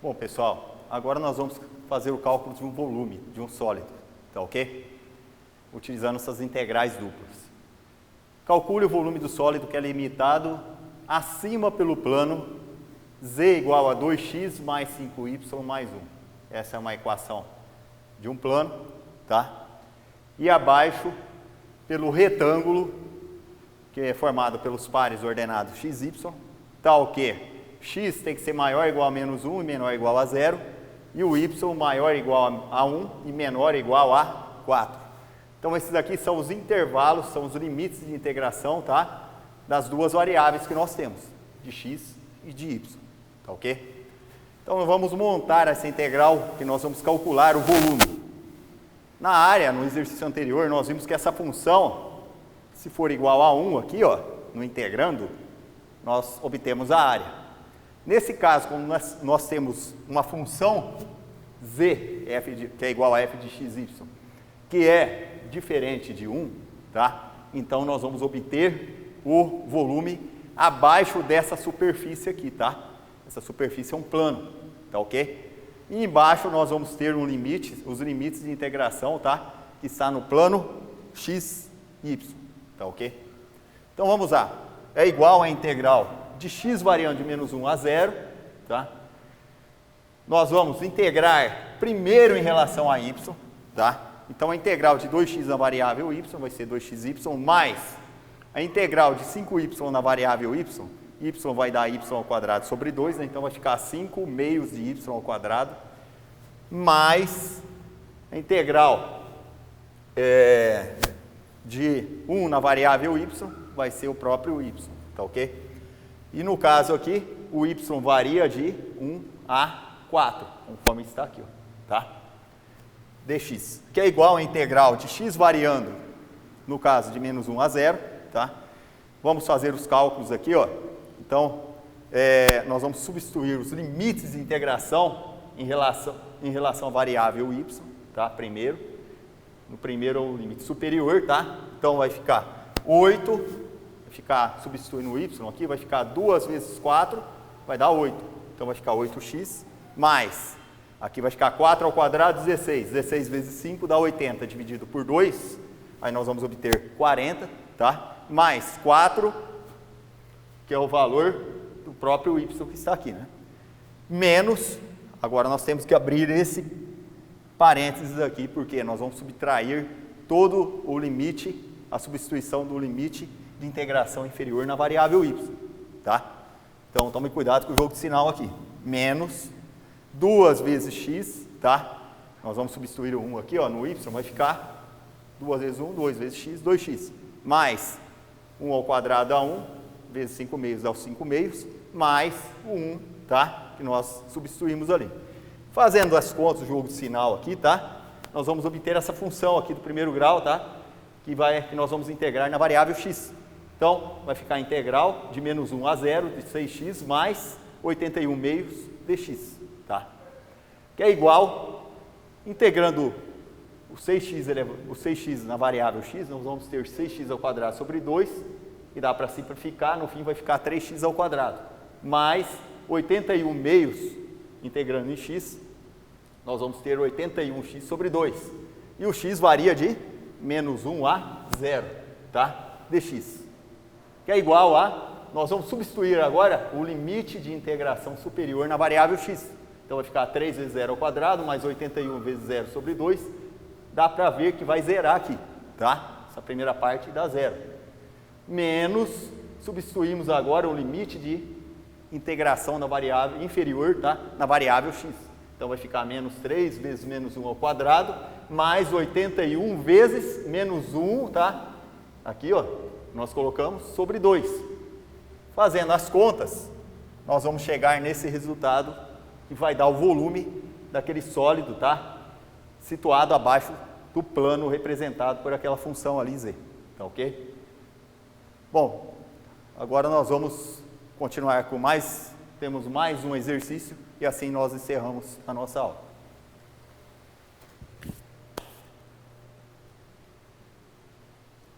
Bom, pessoal, agora nós vamos fazer o cálculo de um volume, de um sólido, tá ok? Utilizando essas integrais duplas. Calcule o volume do sólido que é limitado acima pelo plano z igual a 2x mais 5y mais 1. Essa é uma equação de um plano, tá? E abaixo pelo retângulo, que é formado pelos pares ordenados x, y, tal que x tem que ser maior ou igual a menos 1 e menor ou igual a 0, e o y maior ou igual a 1 e menor ou igual a 4. Então, esses aqui são os intervalos, são os limites de integração, tá? Das duas variáveis que nós temos, de x e de y, tá ok? Então, vamos montar essa integral que nós vamos calcular o volume. Na área, no exercício anterior, nós vimos que essa função, se for igual a 1 aqui, ó, no integrando, nós obtemos a área. Nesse caso, como nós temos uma função z, que é igual a f de x, y, que é diferente de 1, tá? Então, nós vamos obter o volume abaixo dessa superfície aqui, tá? Essa superfície é um plano, tá ok? E embaixo nós vamos ter um limite, os limites de integração, tá? Que está no plano x, y, tá ok? Então, vamos lá. É igual a integral de x variando de menos 1 a 0, tá? Nós vamos integrar primeiro em relação a y, tá? Então, a integral de 2x na variável y vai ser 2xy mais a integral de 5y na variável y vai dar y ao quadrado sobre 2, né? Então vai ficar 5 meios de y ao quadrado, mais a integral de 1 na variável y vai ser o próprio y, tá ok? E no caso aqui, o y varia de 1 a 4, conforme está aqui, ó, tá? Dx, que é igual a integral de x variando, no caso de menos 1 a 0, tá? Vamos fazer os cálculos aqui, ó. Então, nós vamos substituir os limites de integração em relação à variável y, tá? No primeiro é o limite superior, tá? Então, vai ficar 8, vai ficar, substituindo o y aqui, vai ficar 2 vezes 4, vai dar 8. Então, vai ficar 8x, mais, aqui vai ficar 4 ao quadrado, 16. 16 vezes 5 dá 80, dividido por 2, aí nós vamos obter 40, tá? Mais 4, que é o valor do próprio y que está aqui, né? Menos, agora nós temos que abrir esse parênteses aqui, porque nós vamos subtrair todo o limite, a substituição do limite de integração inferior na variável y, tá? Então, tome cuidado com o jogo de sinal aqui. Menos 2 vezes x, tá? Nós vamos substituir o 1 aqui, ó, no y, vai ficar 2 vezes 1, 2 vezes x, 2x. Mais 1 ao quadrado dá 1, vezes 5 meios dá 5 meios, mais o 1, tá? Que nós substituímos ali. Fazendo as contas, o jogo de sinal aqui, tá? Nós vamos obter essa função aqui do primeiro grau, tá? Que nós vamos integrar na variável x. Então, vai ficar a integral de menos 1 a 0 de 6x mais 81 meios dx, tá? Que é igual, integrando o 6x na variável x, nós vamos ter 6x ao quadrado sobre 2, que dá para simplificar, no fim vai ficar 3x ao quadrado, mais 81 meios, integrando em x, nós vamos ter 81x sobre 2. E o x varia de menos 1 a 0, tá? Dx, que é igual a, nós vamos substituir agora o limite de integração superior na variável x. Então vai ficar 3 vezes 0 ao quadrado, mais 81 vezes 0 sobre 2, dá para ver que vai zerar aqui, tá? Essa primeira parte dá 0. Menos, substituímos agora o limite de integração na variável inferior, tá? Na variável x. Então vai ficar menos 3 vezes menos 1 ao quadrado, mais 81 vezes menos 1, tá? Aqui, ó, nós colocamos sobre 2. Fazendo as contas, nós vamos chegar nesse resultado que vai dar o volume daquele sólido, tá? Situado abaixo do plano representado por aquela função ali z, tá ok? Bom, agora nós vamos continuar com temos mais um exercício e assim nós encerramos a nossa aula.